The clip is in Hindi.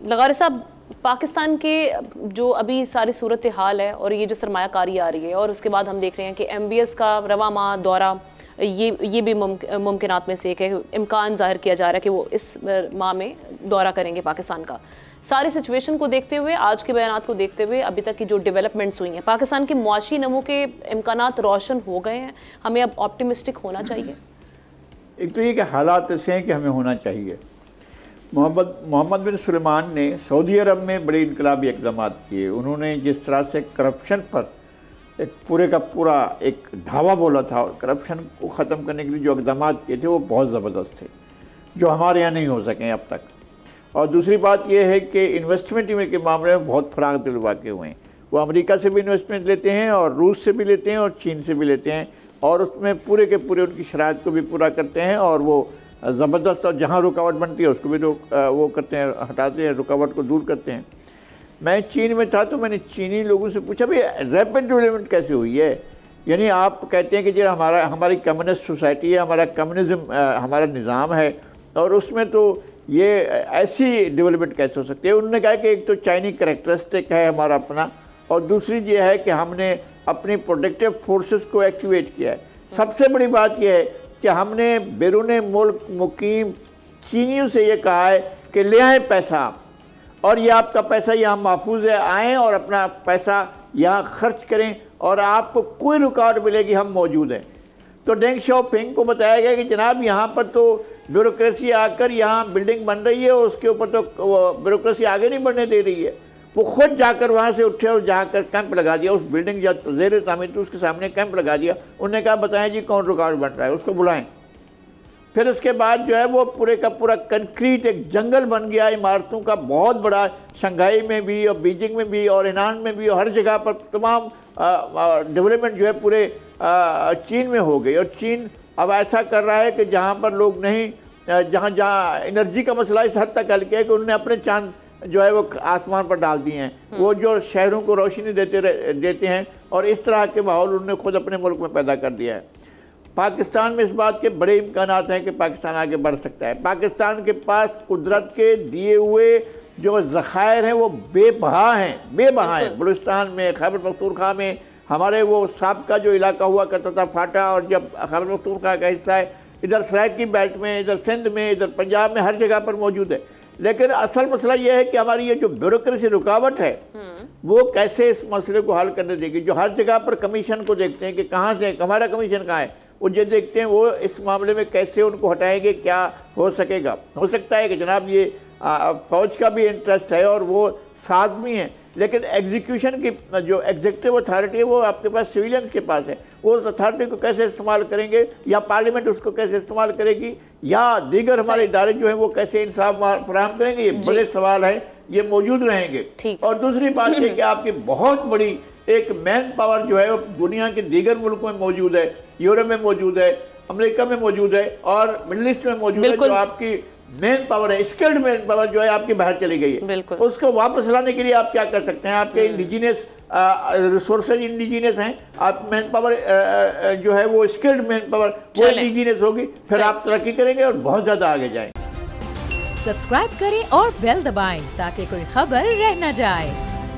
लगारी साहब, पाकिस्तान के जो अभी सारी सूरत हाल है और ये जो सरमायाकारी आ रही है, और उसके बाद हम देख रहे हैं कि MBS का रवा माह दौरा, ये भी मुमकिनात में से एक है, इम्कान जाहिर किया जा रहा है कि वो इस माह में दौरा करेंगे पाकिस्तान का। सारी सिचुएशन को देखते हुए, आज के बयानात को देखते हुए, अभी तक की जो डेवलपमेंट्स हुई हैं, पाकिस्तान के मुआशी नमू के इम्कानात रोशन हो गए हैं, हमें अब ऑप्टिमिस्टिक होना चाहिए? एक तो ये कि हालात ऐसे हैं कि हमें होना चाहिए। मोहम्मद बिन सुलेमान ने सऊदी अरब में बड़े इनकलाबी इक़दाम किए। उन्होंने जिस तरह से करप्शन पर एक पूरे का पूरा एक धावा बोला था, करप्शन को ख़त्म करने के लिए जो इक़दाम किए थे वो बहुत ज़बरदस्त थे, जो हमारे यहाँ नहीं हो सके अब तक। और दूसरी बात यह है कि इन्वेस्टमेंट के मामले में बहुत फराग दिल वाक़े हुए हैं। वो अमेरिका से भी इन्वेस्टमेंट लेते हैं और रूस से भी लेते हैं और चीन से भी लेते हैं, और उसमें पूरे के पूरे उनकी शराइत को भी पूरा करते हैं, और वो ज़बरदस्त, और जहाँ रुकावट बनती है उसको भी वो करते हैं, हटाते हैं, रुकावट को दूर करते हैं। मैं चीन में था तो मैंने चीनी लोगों से पूछा, भाई रैपिड डेवलपमेंट कैसे हुई है? यानी आप कहते हैं कि जो हमारी कम्युनिस्ट सोसाइटी है, हमारा कम्युनिज़म हमारा निज़ाम है, और उसमें तो ये ऐसी डेवलपमेंट कैसे हो सकती है? उन्होंने कहा कि एक तो चाइनीज़ करैक्टरिस्टिक है हमारा अपना, और दूसरी ये है कि हमने अपनी प्रोटेक्टिव फोर्सेस को एक्टिवेट किया है। सबसे बड़ी बात यह है कि हमने बैरून मुल्क मुकीम चीनियों से ये कहा है कि ले आएँ पैसा, और ये आपका पैसा यहाँ महफूज है, आएँ और अपना पैसा यहाँ खर्च करें, और आपको कोई रुकावट मिलेगी, हम मौजूद हैं। तो डेंग शाओपिंग को बताया गया कि जनाब यहाँ पर तो ब्यूरोक्रेसी आकर यहाँ बिल्डिंग बन रही है, और उसके ऊपर तो ब्यूरोक्रेसी आगे नहीं बढ़ने दे रही है। वो खुद जाकर वहाँ से उठे और जाकर कैंप लगा दिया, उस बिल्डिंग जब ज़ेर तामीर थी उसके सामने कैंप लगा दिया। उन्होंने कहा बताएं जी कौन रुकावट बन रहा है, उसको बुलाएं। फिर उसके बाद जो है वो पूरे का पूरा कंक्रीट एक जंगल बन गया इमारतों का, बहुत बड़ा, शंघाई में भी और बीजिंग में भी और ईरान में भी, और हर जगह पर तमाम डेवलपमेंट जो है पूरे चीन में हो गई। और चीन अब ऐसा कर रहा है कि जहाँ पर लोग नहीं, जहाँ एनर्जी का मसला इस हद तक हल किया है कि उन्होंने अपने चांद जो है वो आसमान पर डाल दिए हैं, वो जो शहरों को रोशनी देते हैं, और इस तरह के माहौल उन्होंने खुद अपने मुल्क में पैदा कर दिया है। पाकिस्तान में इस बात के बड़े इम्कानात हैं कि पाकिस्तान आगे बढ़ सकता है। पाकिस्तान के पास कुदरत के दिए हुए जो ज़खायर हैं वो बेबहा हैं, बलूचिस्तान में, खैबर पख्तूनख्वा में, हमारे वो साबका जो इलाका हुआ करता था फाटा, और जब खैबर पख्तूनख्वा का हिस्सा है, इधर सराइकी बेल्ट में, इधर सिंध में, इधर पंजाब में, हर जगह पर मौजूद है। लेकिन असल मसला यह है कि हमारी ये जो ब्यूरोक्रेसी रुकावट है वो कैसे इस मसले को हल करने देगी। जो हर जगह पर कमीशन को देखते हैं कि कहाँ से हमारा कमीशन कहाँ है, वो जो देखते हैं वो इस मामले में कैसे उनको हटाएंगे, क्या हो सकेगा। हो सकता है कि जनाब ये फौज का भी इंटरेस्ट है और वो साथ भी हैं, लेकिन एग्जीक्यूशन की जो एग्जीक्यूटिव अथॉरिटी है वो आपके पास सिविलियंस के पास है। वो उस अथॉरिटी को कैसे इस्तेमाल करेंगे, या पार्लियामेंट उसको कैसे इस्तेमाल करेगी, या दीगर हमारे इदारे जो हैं वो कैसे इंसाफ फराहम करेंगे, ये बड़े सवाल हैं, ये मौजूद रहेंगे। और दूसरी बात है कि आपकी बहुत बड़ी एक मैन पावर जो है वो दुनिया के दीगर मुल्कों में मौजूद है, यूरोप में मौजूद है, अमेरिका में मौजूद है, और मिडल ईस्ट में मौजूद है। जो आपकी मेन पावर है, स्किल्ड मेन पावर जो है आपकी बाहर चली गई है, उसको वापस लाने के लिए आप क्या कर सकते हैं? आपके इंडिजीनियस रिसोर्सेज इंडिजीनियस हैं, आप मेन पावर जो है वो स्किल्ड मेन पावर वो इंडिजीनियस होगी, फिर आप तरक्की करेंगे और बहुत ज़्यादा आगे जाएंगे। सब्सक्राइब करें और बेल दबाएं ताकि कोई खबर रह न जाए।